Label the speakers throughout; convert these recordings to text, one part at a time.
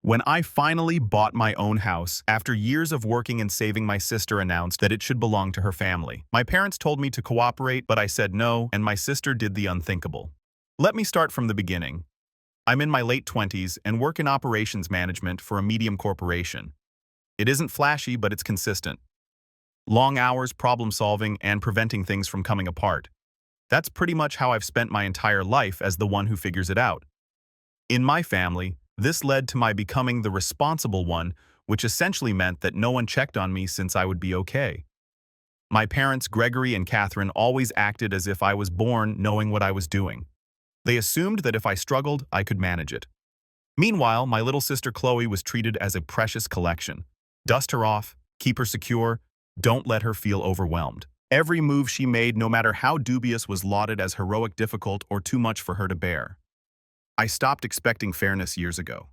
Speaker 1: When I finally bought my own house, after years of working and saving, my sister announced that it should belong to her family. My parents told me to cooperate, but I said no, and my sister did the unthinkable. Let me start from the beginning. I'm in my late 20s and work in operations management for a medium corporation. It isn't flashy, but it's consistent. Long hours, problem solving, and preventing things from coming apart. That's pretty much how I've spent my entire life as the one who figures it out. In my family, this led to my becoming the responsible one, which essentially meant that no one checked on me since I would be okay. My parents, Gregory and Catherine, always acted as if I was born knowing what I was doing. They assumed that if I struggled, I could manage it. Meanwhile, my little sister Chloe was treated as a precious collection. Dust her off, keep her secure, don't let her feel overwhelmed. Every move she made, no matter how dubious, was lauded as heroic, difficult, or too much for her to bear. I stopped expecting fairness years ago.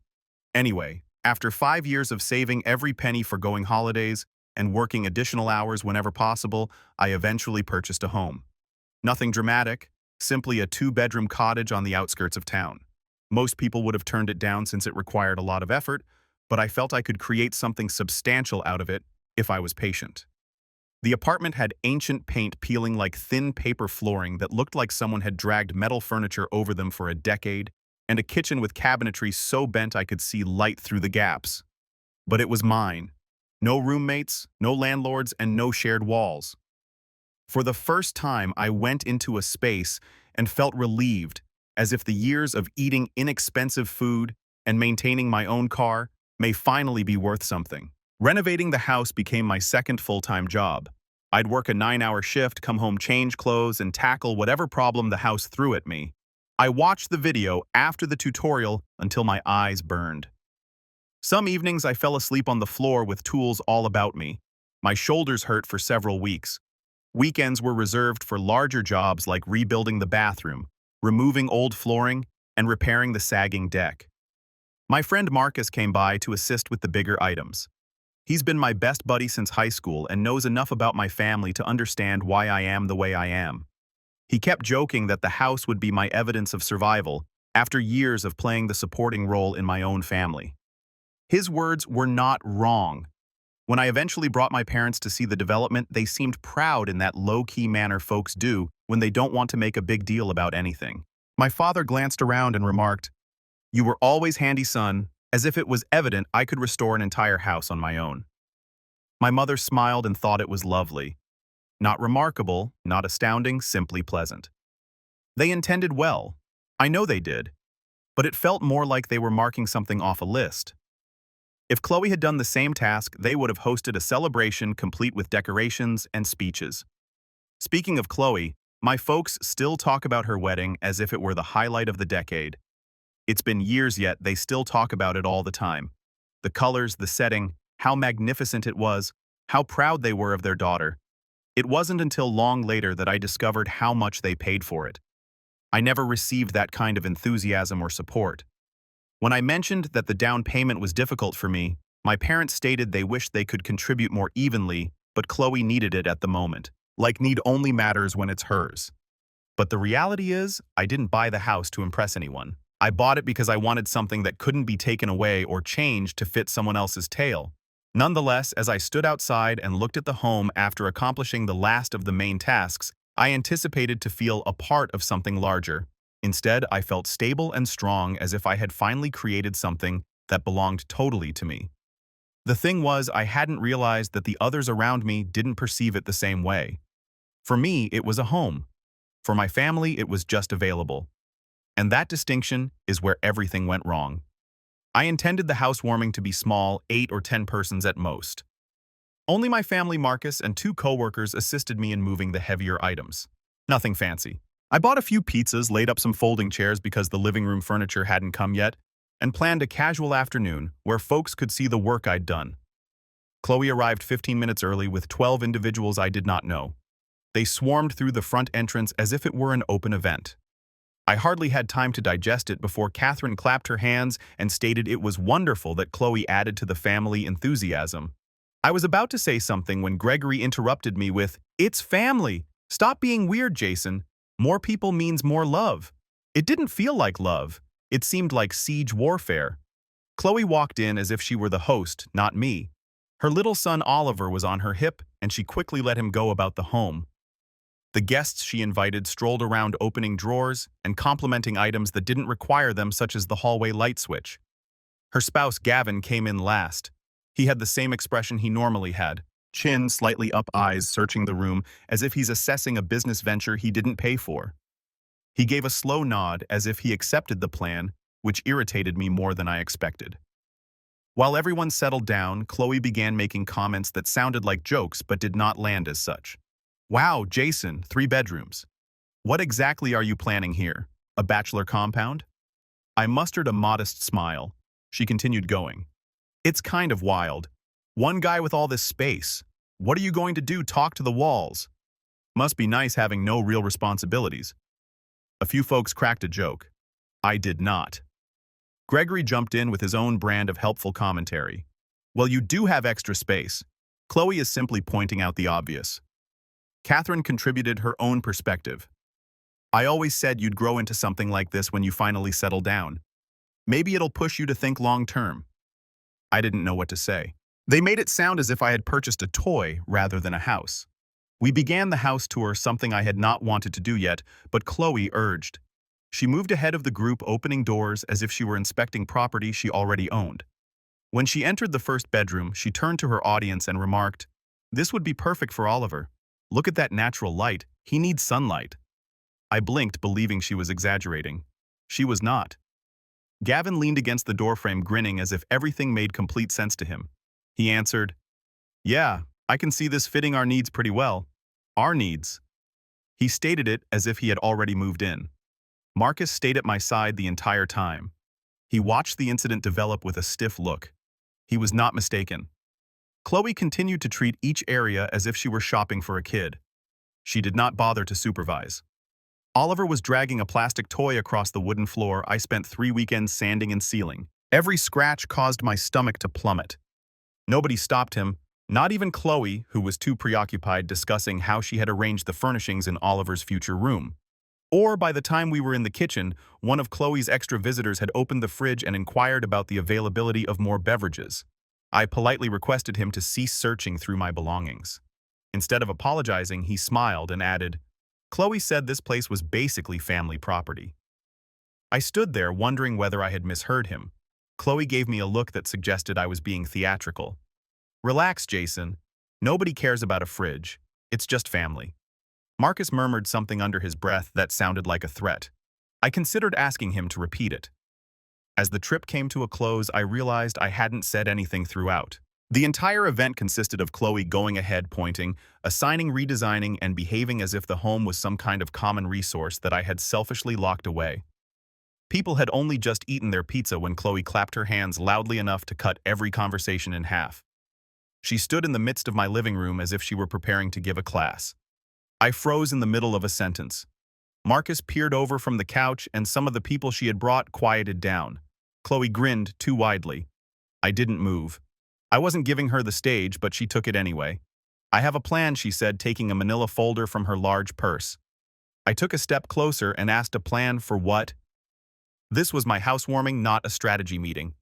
Speaker 1: Anyway, after 5 years of saving every penny for going holidays and working additional hours whenever possible, I eventually purchased a home. Nothing dramatic, simply a 2-bedroom cottage on the outskirts of town. Most people would have turned it down since it required a lot of effort, but I felt I could create something substantial out of it if I was patient. The apartment had ancient paint peeling like thin paper flooring that looked like someone had dragged metal furniture over them for a decade, and a kitchen with cabinetry so bent I could see light through the gaps. But it was mine. No roommates, no landlords, and no shared walls. For the first time, I went into a space and felt relieved, as if the years of eating inexpensive food and maintaining my own car may finally be worth something. Renovating the house became my second full-time job. I'd work a 9-hour shift, come home, change clothes, and tackle whatever problem the house threw at me. I watched the video after the tutorial until my eyes burned. Some evenings I fell asleep on the floor with tools all about me. My shoulders hurt for several weeks. Weekends were reserved for larger jobs like rebuilding the bathroom, removing old flooring, and repairing the sagging deck. My friend Marcus came by to assist with the bigger items. He's been my best buddy since high school and knows enough about my family to understand why I am the way I am. He kept joking that the house would be my evidence of survival after years of playing the supporting role in my own family. His words were not wrong. When I eventually brought my parents to see the development, they seemed proud in that low-key manner folks do when they don't want to make a big deal about anything. My father glanced around and remarked, "You were always handy, son," as if it was evident I could restore an entire house on my own. My mother smiled and thought it was lovely. Not remarkable, not astounding, simply pleasant. They intended well. I know they did. But it felt more like they were marking something off a list. If Chloe had done the same task, they would have hosted a celebration complete with decorations and speeches. Speaking of Chloe, my folks still talk about her wedding as if it were the highlight of the decade. It's been years yet they still talk about it all the time. The colors, the setting, how magnificent it was, how proud they were of their daughter. It wasn't until long later that I discovered how much they paid for it. I never received that kind of enthusiasm or support. When I mentioned that the down payment was difficult for me, my parents stated they wished they could contribute more evenly, but Chloe needed it at the moment. Like need only matters when it's hers. But the reality is, I didn't buy the house to impress anyone. I bought it because I wanted something that couldn't be taken away or changed to fit someone else's tale. Nonetheless, as I stood outside and looked at the home after accomplishing the last of the main tasks, I anticipated to feel a part of something larger. Instead, I felt stable and strong, as if I had finally created something that belonged totally to me. The thing was, I hadn't realized that the others around me didn't perceive it the same way. For me, it was a home. For my family, it was just available. And that distinction is where everything went wrong. I intended the housewarming to be small, 8 or 10 persons at most. Only my family, Marcus, and 2 coworkers assisted me in moving the heavier items. Nothing fancy. I bought a few pizzas, laid up some folding chairs because the living room furniture hadn't come yet, and planned a casual afternoon where folks could see the work I'd done. Chloe arrived 15 minutes early with 12 individuals I did not know. They swarmed through the front entrance as if it were an open event. I hardly had time to digest it before Catherine clapped her hands and stated it was wonderful that Chloe added to the family enthusiasm. I was about to say something when Gregory interrupted me with, "It's family! Stop being weird, Jason. More people means more love." It didn't feel like love. It seemed like siege warfare. Chloe walked in as if she were the host, not me. Her little son Oliver was on her hip, and she quickly let him go about the home. The guests she invited strolled around opening drawers and complimenting items that didn't require them, such as the hallway light switch. Her spouse Gavin came in last. He had the same expression he normally had, chin slightly up, eyes searching the room as if he's assessing a business venture he didn't pay for. He gave a slow nod as if he accepted the plan, which irritated me more than I expected. While everyone settled down, Chloe began making comments that sounded like jokes but did not land as such. Wow, Jason, 3 bedrooms. What exactly are you planning here? A bachelor compound? I mustered a modest smile. She continued going. It's kind of wild. One guy with all this space. What are you going to do? Talk to the walls? Must be nice having no real responsibilities. A few folks cracked a joke. I did not. Gregory jumped in with his own brand of helpful commentary. Well, you do have extra space. Chloe is simply pointing out the obvious. Catherine contributed her own perspective. I always said you'd grow into something like this when you finally settle down. Maybe it'll push you to think long term. I didn't know what to say. They made it sound as if I had purchased a toy rather than a house. We began the house tour, something I had not wanted to do yet, but Chloe urged. She moved ahead of the group, opening doors as if she were inspecting property she already owned. When she entered the first bedroom, she turned to her audience and remarked, "This would be perfect for Oliver. Look at that natural light. He needs sunlight." I blinked, believing she was exaggerating. She was not. Gavin leaned against the doorframe, grinning as if everything made complete sense to him. He answered, "Yeah, I can see this fitting our needs pretty well. Our needs." He stated it as if he had already moved in. Marcus stayed at my side the entire time. He watched the incident develop with a stiff look. He was not mistaken. Chloe continued to treat each area as if she were shopping for a kid. She did not bother to supervise. Oliver was dragging a plastic toy across the wooden floor I spent 3 weekends sanding and sealing. Every scratch caused my stomach to plummet. Nobody stopped him, not even Chloe, who was too preoccupied discussing how she had arranged the furnishings in Oliver's future room. Or by the time we were in the kitchen, one of Chloe's extra visitors had opened the fridge and inquired about the availability of more beverages. I politely requested him to cease searching through my belongings. Instead of apologizing, he smiled and added, "Chloe said this place was basically family property." I stood there wondering whether I had misheard him. Chloe gave me a look that suggested I was being theatrical. "Relax, Jason. Nobody cares about a fridge. It's just family." Marcus murmured something under his breath that sounded like a threat. I considered asking him to repeat it. As the trip came to a close, I realized I hadn't said anything throughout. The entire event consisted of Chloe going ahead, pointing, assigning, redesigning, and behaving as if the home was some kind of common resource that I had selfishly locked away. People had only just eaten their pizza when Chloe clapped her hands loudly enough to cut every conversation in half. She stood in the midst of my living room as if she were preparing to give a class. I froze in the middle of a sentence. Marcus peered over from the couch, and some of the people she had brought quieted down. Chloe grinned too widely. I didn't move. I wasn't giving her the stage, but she took it anyway. "I have a plan," she said, taking a manila folder from her large purse. I took a step closer and asked, "A plan for what?" This was my housewarming, not a strategy meeting.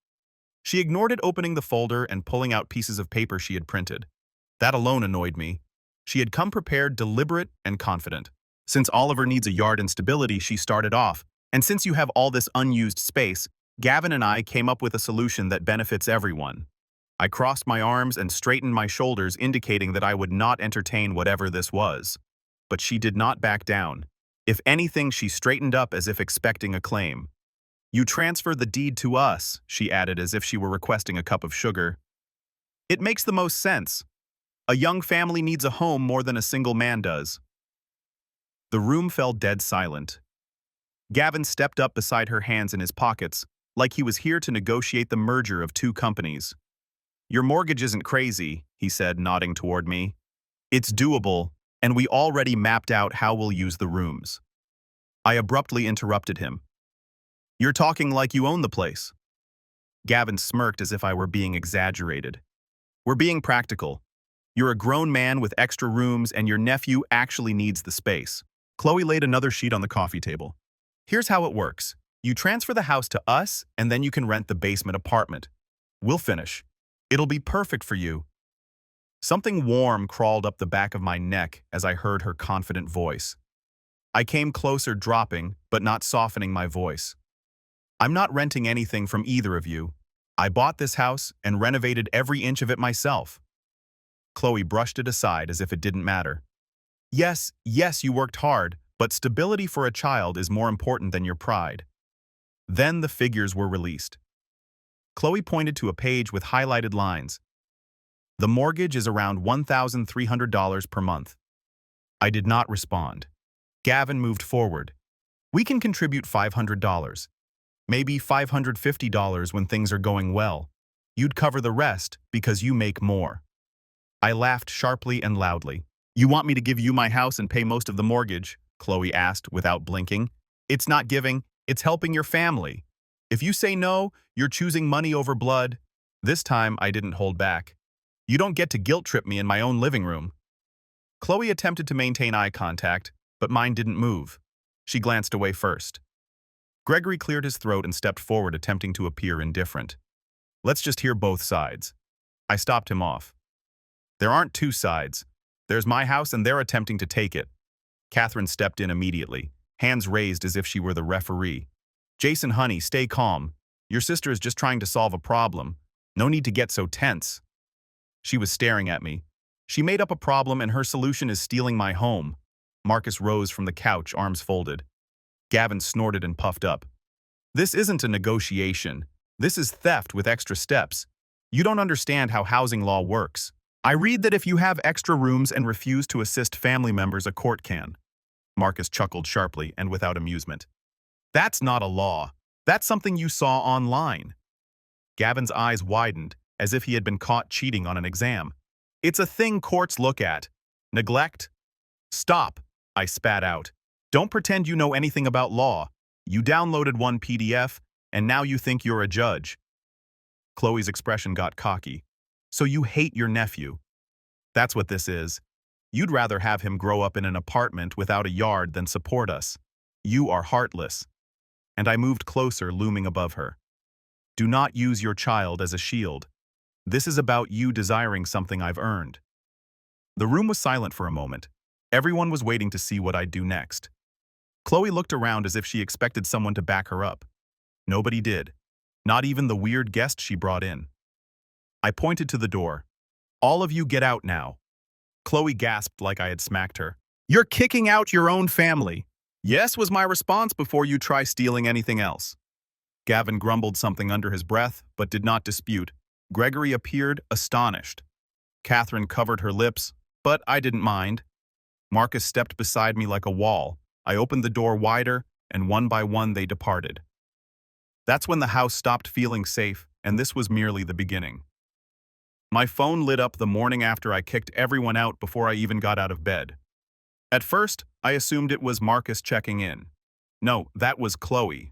Speaker 1: She ignored it, opening the folder and pulling out pieces of paper she had printed. That alone annoyed me. She had come prepared, deliberate, and confident. "Since Oliver needs a yard and stability," she started off, "and since you have all this unused space, Gavin and I came up with a solution that benefits everyone." I crossed my arms and straightened my shoulders, indicating that I would not entertain whatever this was. But she did not back down. If anything, she straightened up as if expecting a claim. "You transfer the deed to us," she added as if she were requesting a cup of sugar. "It makes the most sense. A young family needs a home more than a single man does." The room fell dead silent. Gavin stepped up beside her, hands in his pockets, like he was here to negotiate the merger of 2 companies. "Your mortgage isn't crazy," he said, nodding toward me. "It's doable, and we already mapped out how we'll use the rooms." I abruptly interrupted him. "You're talking like you own the place." Gavin smirked as if I were being exaggerated. "We're being practical. You're a grown man with extra rooms, and your nephew actually needs the space." Chloe laid another sheet on the coffee table. "Here's how it works. You transfer the house to us, and then you can rent the basement apartment. We'll finish. It'll be perfect for you. Something warm crawled up the back of my neck as I heard her confident voice. I came closer, dropping, but not softening my voice. I'm not renting anything from either of you. I bought this house and renovated every inch of it myself. Chloe brushed it aside as if it didn't matter. Yes, you worked hard, but stability for a child is more important than your pride. Then the figures were released. Chloe pointed to a page with highlighted lines. The mortgage is around $1,300 per month. I did not respond. Gavin moved forward. We can contribute $500. Maybe $550 when things are going well. You'd cover the rest because you make more. I laughed sharply and loudly. You want me to give you my house and pay most of the mortgage? Chloe asked without blinking. It's not giving, it's helping your family. If you say no, you're choosing money over blood. This time, I didn't hold back. You don't get to guilt-trip me in my own living room. Chloe attempted to maintain eye contact, but mine didn't move. She glanced away first. Gregory cleared his throat and stepped forward, attempting to appear indifferent. Let's just hear both sides. I stopped him off. There aren't two sides. There's my house and they're attempting to take it. Catherine stepped in immediately, hands raised as if she were the referee. Jason, honey, stay calm. Your sister is just trying to solve a problem. No need to get so tense. She was staring at me. She made up a problem and her solution is stealing my home. Marcus rose from the couch, arms folded. Gavin snorted and puffed up. This isn't a negotiation. This is theft with extra steps. You don't understand how housing law works. I read that if you have extra rooms and refuse to assist family members, a court can. Marcus chuckled sharply and without amusement. That's not a law. That's something you saw online. Gavin's eyes widened, as if he had been caught cheating on an exam. It's a thing courts look at. Neglect? Stop, I spat out. Don't pretend you know anything about law. You downloaded one PDF, and now you think you're a judge. Chloe's expression got cocky. So you hate your nephew. That's what this is. You'd rather have him grow up in an apartment without a yard than support us. You are heartless. And I moved closer, looming above her. Do not use your child as a shield. This is about you desiring something I've earned. The room was silent for a moment. Everyone was waiting to see what I'd do next. Chloe looked around as if she expected someone to back her up. Nobody did. Not even the weird guest she brought in. I pointed to the door. All of you get out now. Chloe gasped like I had smacked her. You're kicking out your own family. Yes was my response before you try stealing anything else. Gavin grumbled something under his breath, but did not dispute. Gregory appeared astonished. Catherine covered her lips, but I didn't mind. Marcus stepped beside me like a wall. I opened the door wider, and one by one they departed. That's when the house stopped feeling safe, and this was merely the beginning. My phone lit up the morning after I kicked everyone out before I even got out of bed. At first, I assumed it was Marcus checking in. No, that was Chloe.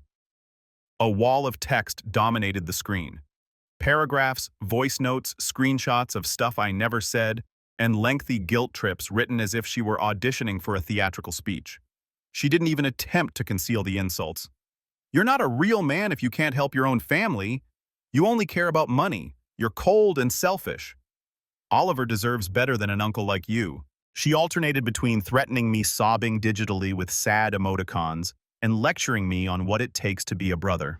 Speaker 1: A wall of text dominated the screen. Paragraphs, voice notes, screenshots of stuff I never said, and lengthy guilt trips written as if she were auditioning for a theatrical speech. She didn't even attempt to conceal the insults. You're not a real man if you can't help your own family. You only care about money. You're cold and selfish. Oliver deserves better than an uncle like you. She alternated between threatening me sobbing digitally with sad emoticons and lecturing me on what it takes to be a brother.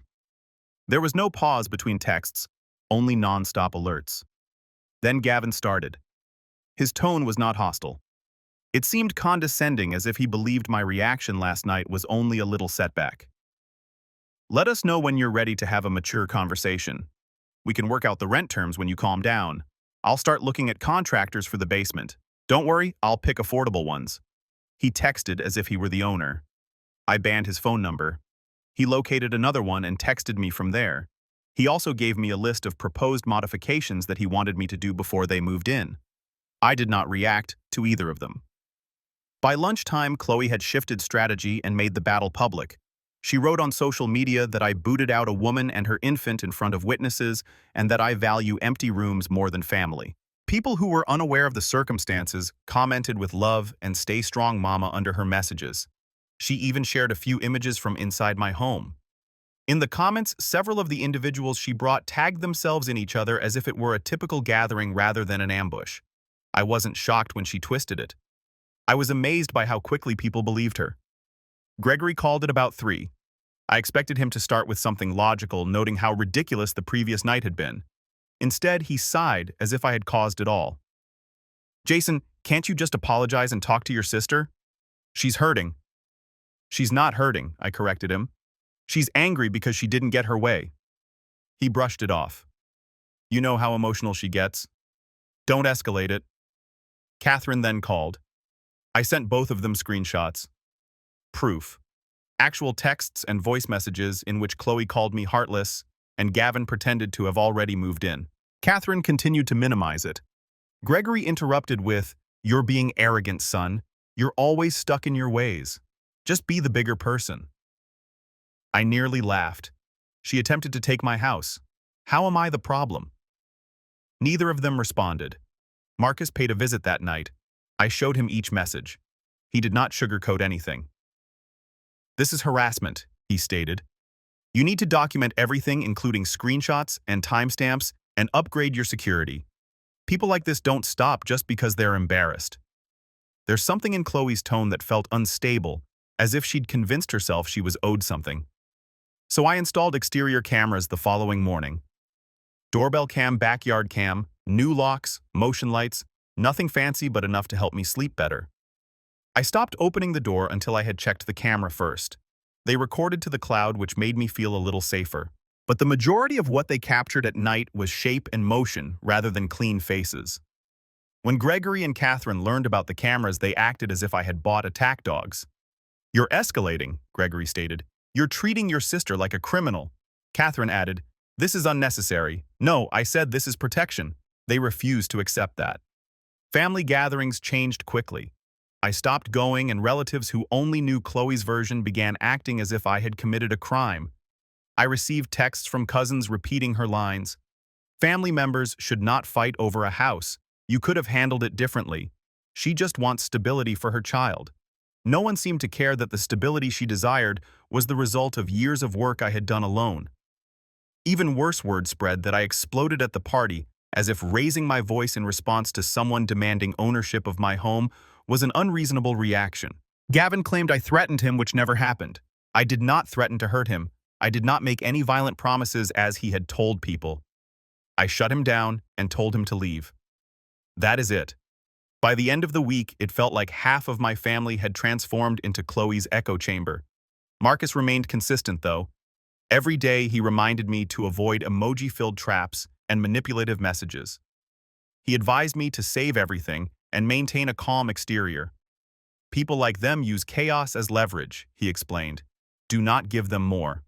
Speaker 1: There was no pause between texts, only non-stop alerts. Then Gavin started. His tone was not hostile. It seemed condescending, as if he believed my reaction last night was only a little setback. Let us know when you're ready to have a mature conversation. We can work out the rent terms when you calm down. I'll start looking at contractors for the basement. Don't worry, I'll pick affordable ones. He texted as if he were the owner. I banned his phone number. He located another one and texted me from there. He also gave me a list of proposed modifications that he wanted me to do before they moved in. I did not react to either of them. By lunchtime, Chloe had shifted strategy and made the battle public. She wrote on social media that I booted out a woman and her infant in front of witnesses and that I value empty rooms more than family. People who were unaware of the circumstances commented with love and "Stay strong, mama" under her messages. She even shared a few images from inside my home. In the comments, several of the individuals she brought tagged themselves in each other as if it were a typical gathering rather than an ambush. I wasn't shocked when she twisted it. I was amazed by how quickly people believed her. Gregory called it about 3. I expected him to start with something logical, noting how ridiculous the previous night had been. Instead, he sighed as if I had caused it all. "Jason, can't you just apologize and talk to your sister? She's hurting." "She's not hurting," I corrected him. "She's angry because she didn't get her way." He brushed it off. "You know how emotional she gets. Don't escalate it." Catherine then called. I sent both of them screenshots. Proof. Actual texts and voice messages in which Chloe called me heartless and Gavin pretended to have already moved in. Catherine continued to minimize it. Gregory interrupted with, "You're being arrogant, son. You're always stuck in your ways. Just be the bigger person." I nearly laughed. She attempted to take my house. How am I the problem? Neither of them responded. Marcus paid a visit that night. I showed him each message. He did not sugarcoat anything. "This is harassment," he stated. "You need to document everything, including screenshots and timestamps, and upgrade your security. People like this don't stop just because they're embarrassed." There's something in Chloe's tone that felt unstable, as if she'd convinced herself she was owed something. So I installed exterior cameras the following morning. Doorbell cam, backyard cam, new locks, motion lights, nothing fancy but enough to help me sleep better. I stopped opening the door until I had checked the camera first. They recorded to the cloud, which made me feel a little safer. But the majority of what they captured at night was shape and motion rather than clean faces. When Gregory and Catherine learned about the cameras, they acted as if I had bought attack dogs. "You're escalating," Gregory stated. "You're treating your sister like a criminal." Catherine added, "This is unnecessary." "No, I said this is protection." They refused to accept that. Family gatherings changed quickly. I stopped going, and relatives who only knew Chloe's version began acting as if I had committed a crime. I received texts from cousins repeating her lines. "Family members should not fight over a house. You could have handled it differently. She just wants stability for her child." No one seemed to care that the stability she desired was the result of years of work I had done alone. Even worse, word spread that I exploded at the party, as if raising my voice in response to someone demanding ownership of my home was an unreasonable reaction. Gavin claimed I threatened him, which never happened. I did not threaten to hurt him. I did not make any violent promises as he had told people. I shut him down and told him to leave. That is it. By the end of the week, it felt like half of my family had transformed into Chloe's echo chamber. Marcus remained consistent, though. Every day, he reminded me to avoid emoji-filled traps and manipulative messages. He advised me to save everything and maintain a calm exterior. "People like them use chaos as leverage," he explained. "Do not give them more."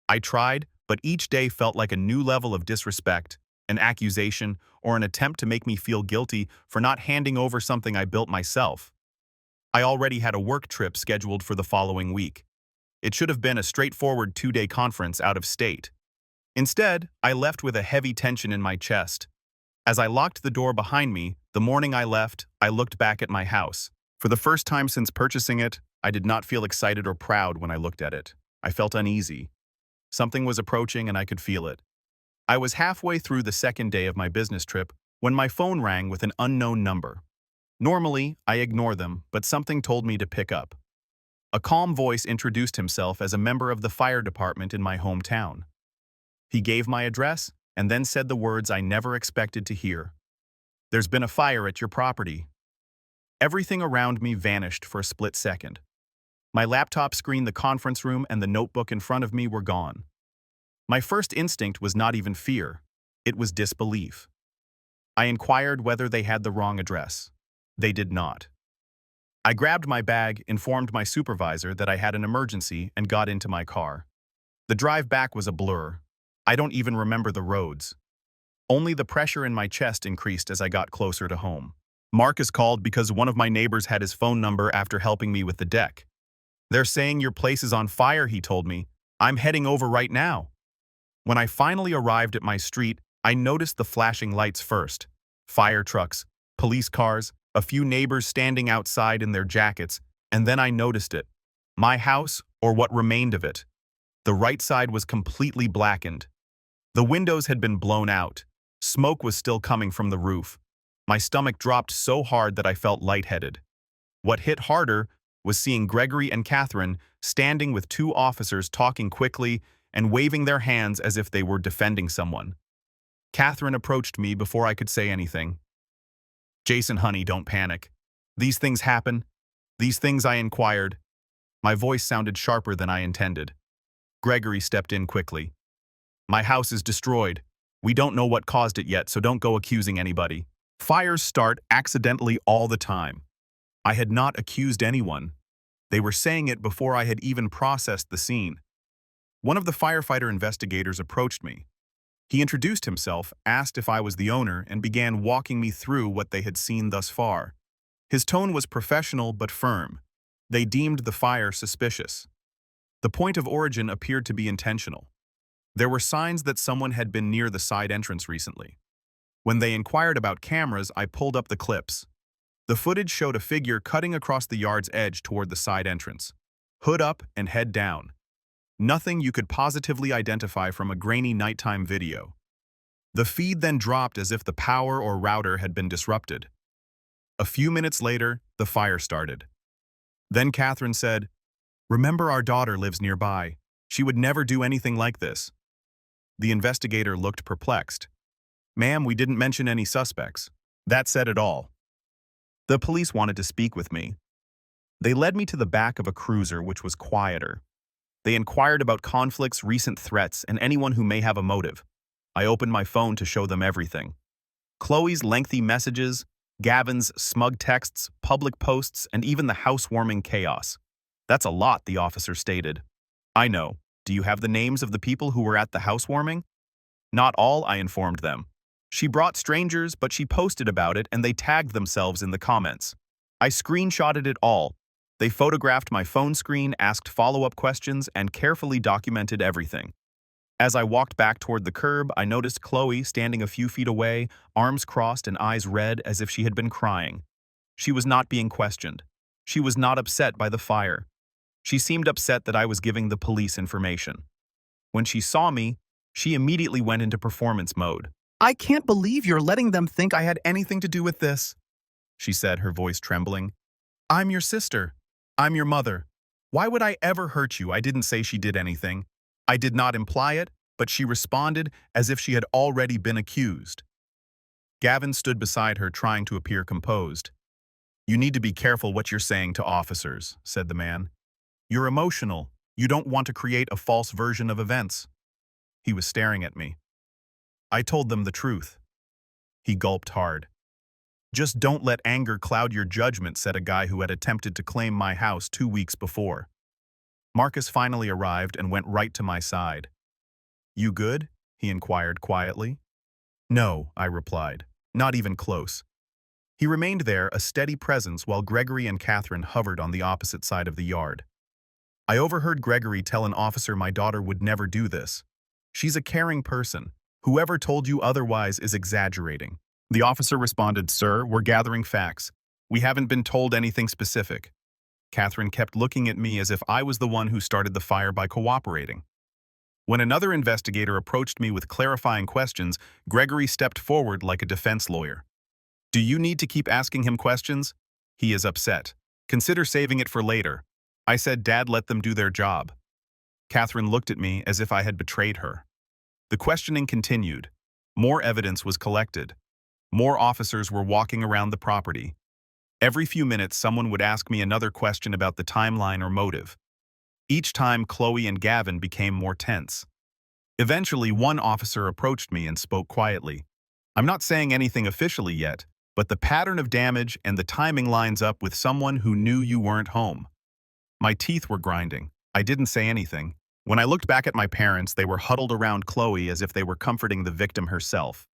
Speaker 1: I tried, but each day felt like a new level of disrespect, an accusation, or an attempt to make me feel guilty for not handing over something I built myself. I already had a work trip scheduled for the following week. It should have been a straightforward 2-day conference out of state. Instead, I left with a heavy tension in my chest. As I locked the door behind me, the morning I left, I looked back at my house. For the first time since purchasing it, I did not feel excited or proud when I looked at it. I felt uneasy. Something was approaching and I could feel it. I was halfway through the second day of my business trip when my phone rang with an unknown number. Normally, I ignore them, but something told me to pick up. A calm voice introduced himself as a member of the fire department in my hometown. He gave my address and then said the words I never expected to hear. "There's been a fire at your property." Everything around me vanished for a split second. My laptop screen, the conference room, and the notebook in front of me were gone. My first instinct was not even fear. It was disbelief. I inquired whether they had the wrong address. They did not. I grabbed my bag, informed my supervisor that I had an emergency, and got into my car. The drive back was a blur. I don't even remember the roads. Only the pressure in my chest increased as I got closer to home. Marcus called because one of my neighbors had his phone number after helping me with the deck. "They're saying your place is on fire," he told me. "I'm heading over right now." When I finally arrived at my street, I noticed the flashing lights first. Fire trucks, police cars, a few neighbors standing outside in their jackets, and then I noticed it. My house, or what remained of it. The right side was completely blackened. The windows had been blown out. Smoke was still coming from the roof. My stomach dropped so hard that I felt lightheaded. What hit harder was seeing Gregory and Catherine standing with two officers talking quickly and waving their hands as if they were defending someone. Catherine approached me before I could say anything. "Jason, honey, don't panic. These things happen. These things," I inquired. My voice sounded sharper than I intended. Gregory stepped in quickly. "My house is destroyed. We don't know what caused it yet, so don't go accusing anybody. Fires start accidentally all the time." I had not accused anyone. They were saying it before I had even processed the scene. One of the firefighter investigators approached me. He introduced himself, asked if I was the owner, and began walking me through what they had seen thus far. His tone was professional but firm. They deemed the fire suspicious. The point of origin appeared to be intentional. There were signs that someone had been near the side entrance recently. When they inquired about cameras, I pulled up the clips. The footage showed a figure cutting across the yard's edge toward the side entrance, hood up and head down. Nothing you could positively identify from a grainy nighttime video. The feed then dropped as if the power or router had been disrupted. A few minutes later, the fire started. Then Catherine said, "Remember, our daughter lives nearby. She would never do anything like this." The investigator looked perplexed. "Ma'am, we didn't mention any suspects." That said it all. The police wanted to speak with me. They led me to the back of a cruiser, which was quieter. They inquired about conflicts, recent threats, and anyone who may have a motive. I opened my phone to show them everything. Chloe's lengthy messages, Gavin's smug texts, public posts, and even the housewarming chaos. "That's a lot," the officer stated. "I know. Do you have the names of the people who were at the housewarming?" "Not all," I informed them. "She brought strangers, but she posted about it and they tagged themselves in the comments. I screenshotted it all. They photographed my phone screen, asked follow-up questions, and carefully documented everything." As I walked back toward the curb, I noticed Chloe standing a few feet away, arms crossed and eyes red as if she had been crying. She was not being questioned. She was not upset by the fire. She seemed upset that I was giving the police information. When she saw me, she immediately went into performance mode. "I can't believe you're letting them think I had anything to do with this," she said, her voice trembling. "I'm your sister. I'm your mother. Why would I ever hurt you? I didn't say she did anything. I did not imply it, but she responded as if she had already been accused." Gavin stood beside her, trying to appear composed. "You need to be careful what you're saying to officers," said the man. "You're emotional. You don't want to create a false version of events." He was staring at me. I told them the truth. He gulped hard. "Just don't let anger cloud your judgment," said a guy who had attempted to claim my house 2 weeks before. Marcus finally arrived and went right to my side. "You good?" he inquired quietly. "No," I replied. "Not even close." He remained there, a steady presence, while Gregory and Catherine hovered on the opposite side of the yard. I overheard Gregory tell an officer my daughter would never do this. "She's a caring person. Whoever told you otherwise is exaggerating." The officer responded, "Sir, we're gathering facts. We haven't been told anything specific." Catherine kept looking at me as if I was the one who started the fire by cooperating. When another investigator approached me with clarifying questions, Gregory stepped forward like a defense lawyer. "Do you need to keep asking him questions? He is upset. Consider saving it for later." I said, "Dad, let them do their job." Catherine looked at me as if I had betrayed her. The questioning continued. More evidence was collected. More officers were walking around the property. Every few minutes, someone would ask me another question about the timeline or motive. Each time, Chloe and Gavin became more tense. Eventually, one officer approached me and spoke quietly. "I'm not saying anything officially yet, but the pattern of damage and the timing lines up with someone who knew you weren't home." My teeth were grinding. I didn't say anything. When I looked back at my parents, they were huddled around Chloe as if they were comforting the victim herself.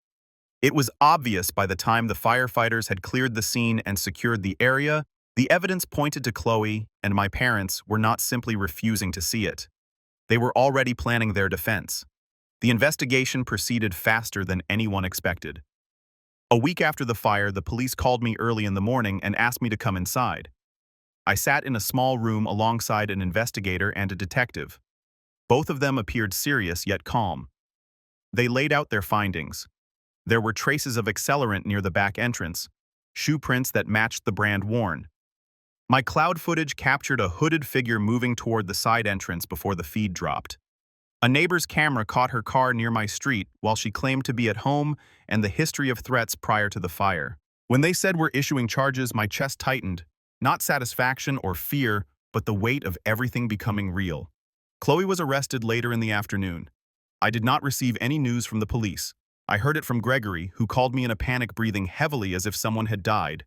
Speaker 1: It was obvious by the time the firefighters had cleared the scene and secured the area, the evidence pointed to Chloe, and my parents were not simply refusing to see it. They were already planning their defense. The investigation proceeded faster than anyone expected. A week after the fire, the police called me early in the morning and asked me to come inside. I sat in a small room alongside an investigator and a detective. Both of them appeared serious yet calm. They laid out their findings. There were traces of accelerant near the back entrance, shoe prints that matched the brand worn. My cloud footage captured a hooded figure moving toward the side entrance before the feed dropped. A neighbor's camera caught her car near my street while she claimed to be at home and the history of threats prior to the fire. When they said we're issuing charges, my chest tightened. Not satisfaction or fear, but the weight of everything becoming real. Chloe was arrested later in the afternoon. I did not receive any news from the police. I heard it from Gregory, who called me in a panic, breathing heavily as if someone had died.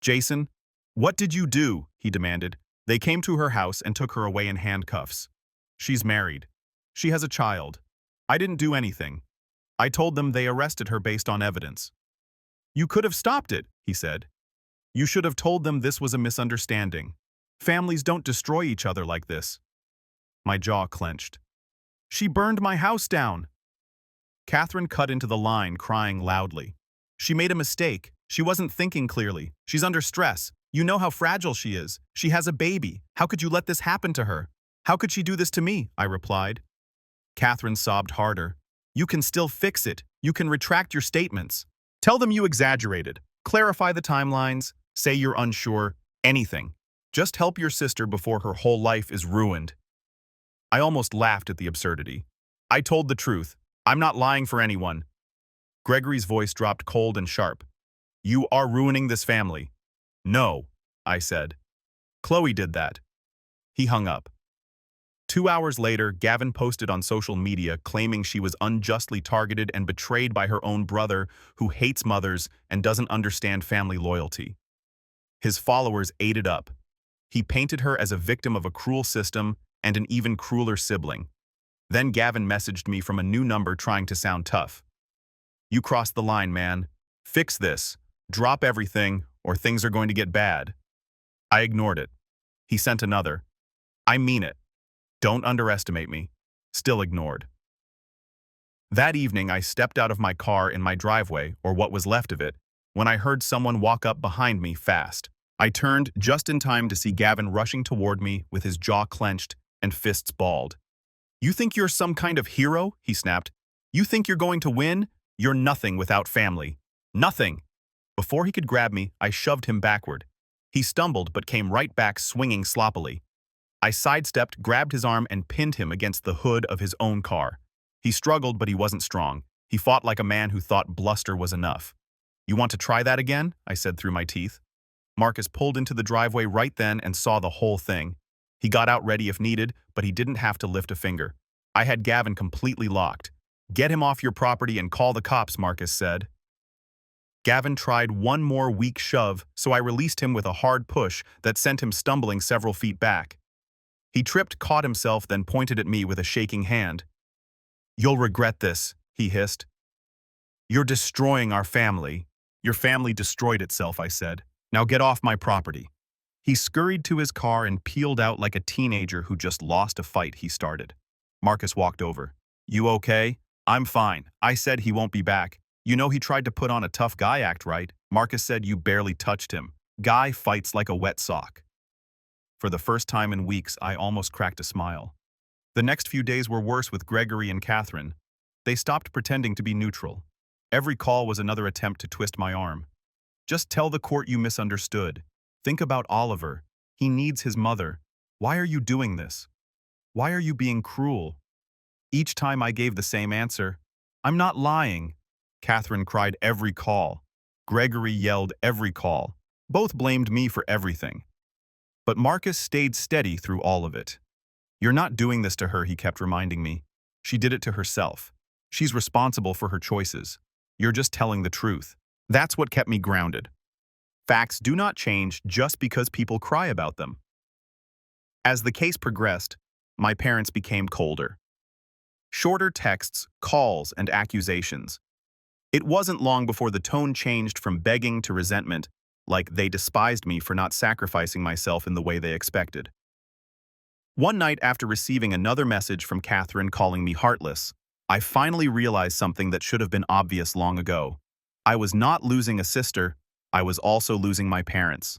Speaker 1: "Jason, what did you do?" he demanded. "They came to her house and took her away in handcuffs. She's married. She has a child. I didn't do anything. I told them they arrested her based on evidence." "You could have stopped it," he said. "You should have told them this was a misunderstanding. Families don't destroy each other like this." My jaw clenched. "She burned my house down." Catherine cut into the line, crying loudly. "She made a mistake. She wasn't thinking clearly. She's under stress. You know how fragile she is. She has a baby. How could you let this happen to her? How could she do this to me?" I replied. Catherine sobbed harder. "You can still fix it. You can retract your statements. Tell them you exaggerated. Clarify the timelines. Say you're unsure. Anything. Just help your sister before her whole life is ruined." I almost laughed at the absurdity. "I told the truth. I'm not lying for anyone." Gregory's voice dropped cold and sharp. "You are ruining this family." "No," I said. "Chloe did that." He hung up. 2 hours later, Gavin posted on social media claiming she was unjustly targeted and betrayed by her own brother, who hates mothers and doesn't understand family loyalty. His followers ate it up. He painted her as a victim of a cruel system and an even crueler sibling. Then Gavin messaged me from a new number trying to sound tough. "You crossed the line, man. Fix this. Drop everything, or things are going to get bad." I ignored it. He sent another. "I mean it. Don't underestimate me." Still ignored. That evening, I stepped out of my car in my driveway, or what was left of it, when I heard someone walk up behind me fast. I turned just in time to see Gavin rushing toward me with his jaw clenched and fists balled. "You think you're some kind of hero?" he snapped. "You think you're going to win? You're nothing without family. Nothing." Before he could grab me, I shoved him backward. He stumbled but came right back, swinging sloppily. I sidestepped, grabbed his arm, and pinned him against the hood of his own car. He struggled, but he wasn't strong. He fought like a man who thought bluster was enough. "You want to try that again?" I said through my teeth. Marcus pulled into the driveway right then and saw the whole thing. He got out ready if needed, but he didn't have to lift a finger. I had Gavin completely locked. "Get him off your property and call the cops," Marcus said. Gavin tried one more weak shove, so I released him with a hard push that sent him stumbling several feet back. He tripped, caught himself, then pointed at me with a shaking hand. "You'll regret this," he hissed. "You're destroying our family." "Your family destroyed itself," I said. "Now get off my property." He scurried to his car and peeled out like a teenager who just lost a fight he started. Marcus walked over. "You okay?" "I'm fine." I said. "He won't be back." "You know he tried to put on a tough guy act, right?" Marcus said. "You barely touched him. Guy fights like a wet sock." For the first time in weeks, I almost cracked a smile. The next few days were worse with Gregory and Catherine. They stopped pretending to be neutral. Every call was another attempt to twist my arm. "Just tell the court you misunderstood. Think about Oliver. He needs his mother. Why are you doing this? Why are you being cruel?" Each time I gave the same answer. "I'm not lying." Catherine cried every call. Gregory yelled every call. Both blamed me for everything. But Marcus stayed steady through all of it. "You're not doing this to her," he kept reminding me. "She did it to herself. She's responsible for her choices. You're just telling the truth." That's what kept me grounded. Facts do not change just because people cry about them. As the case progressed, my parents became colder. Shorter texts, calls, and accusations. It wasn't long before the tone changed from begging to resentment, like they despised me for not sacrificing myself in the way they expected. One night, after receiving another message from Catherine calling me heartless, I finally realized something that should have been obvious long ago. I was not losing a sister, I was also losing my parents.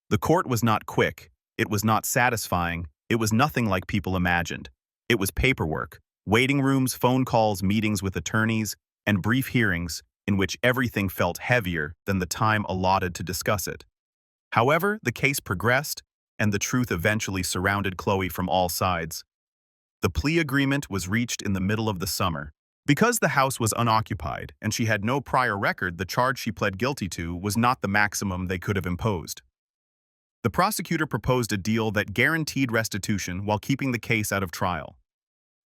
Speaker 1: The court was not quick, it was not satisfying, it was nothing like people imagined. It was paperwork, waiting rooms, phone calls, meetings with attorneys, and brief hearings in which everything felt heavier than the time allotted to discuss it. However, the case progressed, and the truth eventually surrounded Chloe from all sides. The plea agreement was reached in the middle of the summer. Because the house was unoccupied and she had no prior record, the charge she pled guilty to was not the maximum they could have imposed. The prosecutor proposed a deal that guaranteed restitution while keeping the case out of trial.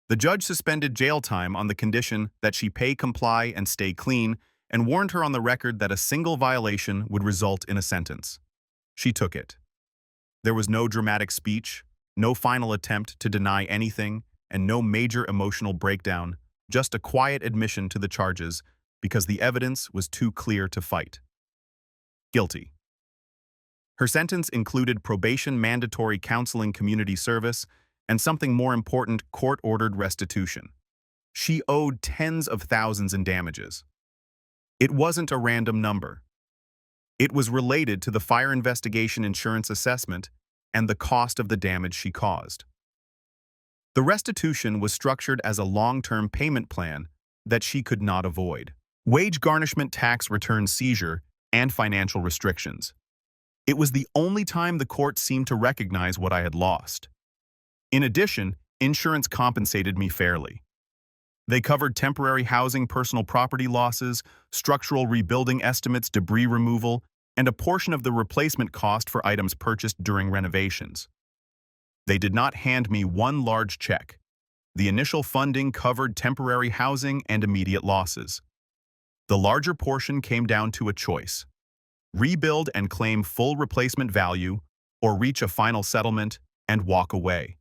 Speaker 1: The judge suspended jail time on the condition that she pay, comply, and stay clean, and warned her on the record that a single violation would result in a sentence. She took it. There was no dramatic speech, no final attempt to deny anything, and no major emotional breakdown, just a quiet admission to the charges because the evidence was too clear to fight. Guilty. Her sentence included probation, mandatory counseling, community service, and something more important, court-ordered restitution. She owed tens of thousands in damages. It wasn't a random number. It was related to the fire investigation insurance assessment and the cost of the damage she caused. The restitution was structured as a long-term payment plan that she could not avoid. Wage garnishment, tax return seizure, and financial restrictions. It was the only time the court seemed to recognize what I had lost. In addition, insurance compensated me fairly. They covered temporary housing, personal property losses, structural rebuilding estimates, debris removal, and a portion of the replacement cost for items purchased during renovations. They did not hand me one large check. The initial funding covered temporary housing and immediate losses. The larger portion came down to a choice: rebuild and claim full replacement value, or reach a final settlement and walk away.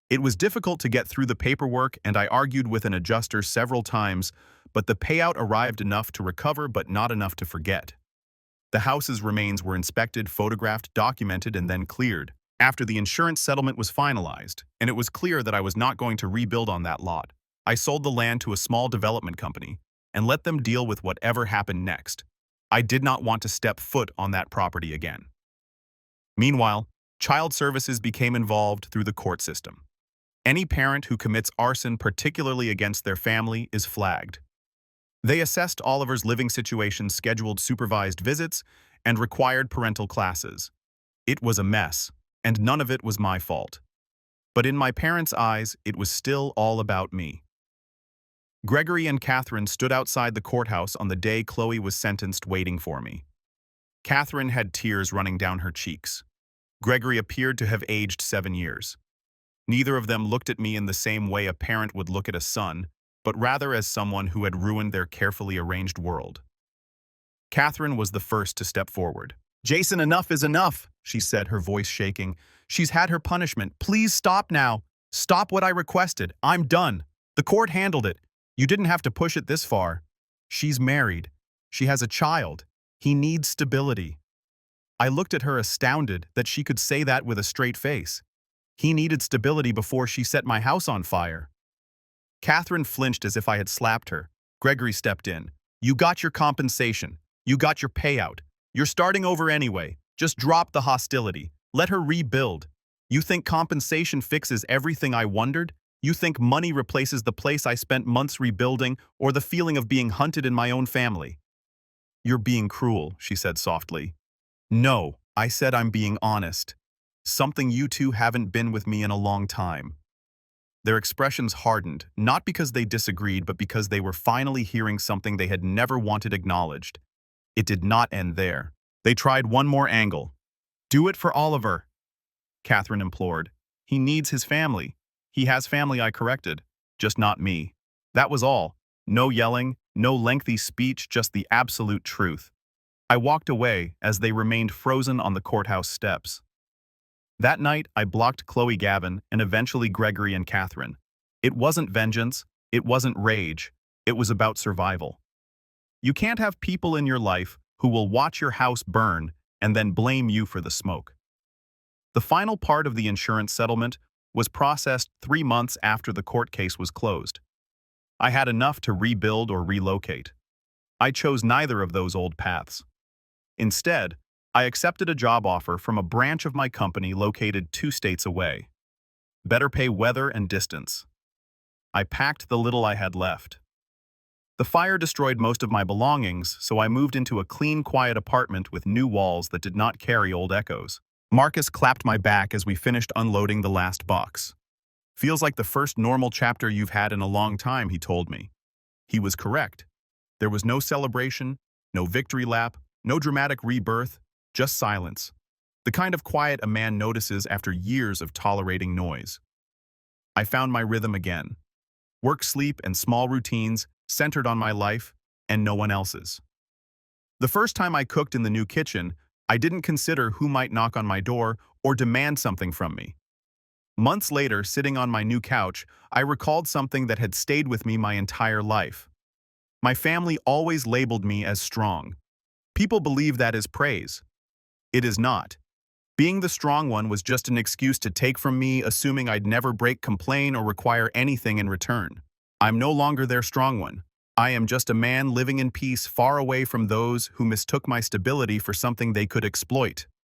Speaker 1: It was difficult to get through the paperwork, and I argued with an adjuster several times, but the payout arrived enough to recover but not enough to forget. The house's remains were inspected, photographed, documented, and then cleared. After the insurance settlement was finalized, and it was clear that I was not going to rebuild on that lot, I sold the land to a small development company and let them deal with whatever happened next. I did not want to step foot on that property again. Meanwhile, child services became involved through the court system. Any parent who commits arson, particularly against their family, is flagged. They assessed Oliver's living situation, scheduled supervised visits, and required parental classes. It was a mess, and none of it was my fault. But in my parents' eyes, it was still all about me. Gregory and Catherine stood outside the courthouse on the day Chloe was sentenced, waiting for me. Catherine had tears running down her cheeks. Gregory appeared to have aged 7 years. Neither of them looked at me in the same way a parent would look at a son, but rather as someone who had ruined their carefully arranged world. Catherine was the first to step forward. "Jason, enough is enough," she said, her voice shaking. "She's had her punishment. Please stop now. Stop what I requested. I'm done. The court handled it. You didn't have to push it this far. She's married. She has a child. He needs stability." I looked at her, astounded that she could say that with a straight face. He needed stability before she set my house on fire. Catherine flinched as if I had slapped her. Gregory stepped in. "You got your compensation. You got your payout. You're starting over anyway. Just drop the hostility. Let her rebuild. You think compensation fixes everything? I wondered. You think money replaces the place I spent months rebuilding, or the feeling of being hunted in my own family?" "You're being cruel," she said softly. "No, I said I'm being honest. Something you two haven't been with me in a long time." Their expressions hardened, not because they disagreed, but because they were finally hearing something they had never wanted acknowledged. It did not end there. They tried one more angle. "Do it for Oliver," Catherine implored. "He needs his family." "He has family," I corrected. "Just not me." That was all. No yelling, no lengthy speech, just the absolute truth. I walked away as they remained frozen on the courthouse steps. That night, I blocked Chloe, Gavin, and eventually Gregory and Catherine. It wasn't vengeance. It wasn't rage. It was about survival. You can't have people in your life who will watch your house burn and then blame you for the smoke. The final part of the insurance settlement was processed 3 months after the court case was closed. I had enough to rebuild or relocate. I chose neither of those old paths. Instead, I accepted a job offer from a branch of my company located 2 states away. Better pay weather and distance. I packed the little I had left. The fire destroyed most of my belongings, so I moved into a clean, quiet apartment with new walls that did not carry old echoes. Marcus clapped my back as we finished unloading the last box. Feels like the first normal chapter you've had in a long time, he told me. He was correct. There was no celebration, no victory lap, no dramatic rebirth, just silence. The kind of quiet a man notices after years of tolerating noise. I found my rhythm again. Work, sleep, and small routines centered on my life and no one else's. The first time I cooked in the new kitchen, I didn't consider who might knock on my door or demand something from me. Months later, sitting on my new couch, I recalled something that had stayed with me my entire life. My family always labeled me as strong. People believe that is praise. It is not. Being the strong one was just an excuse to take from me, assuming I'd never break, complain, or require anything in return. I'm no longer their strong one. I am just a man living in peace far away from those who mistook my stability for something they could exploit.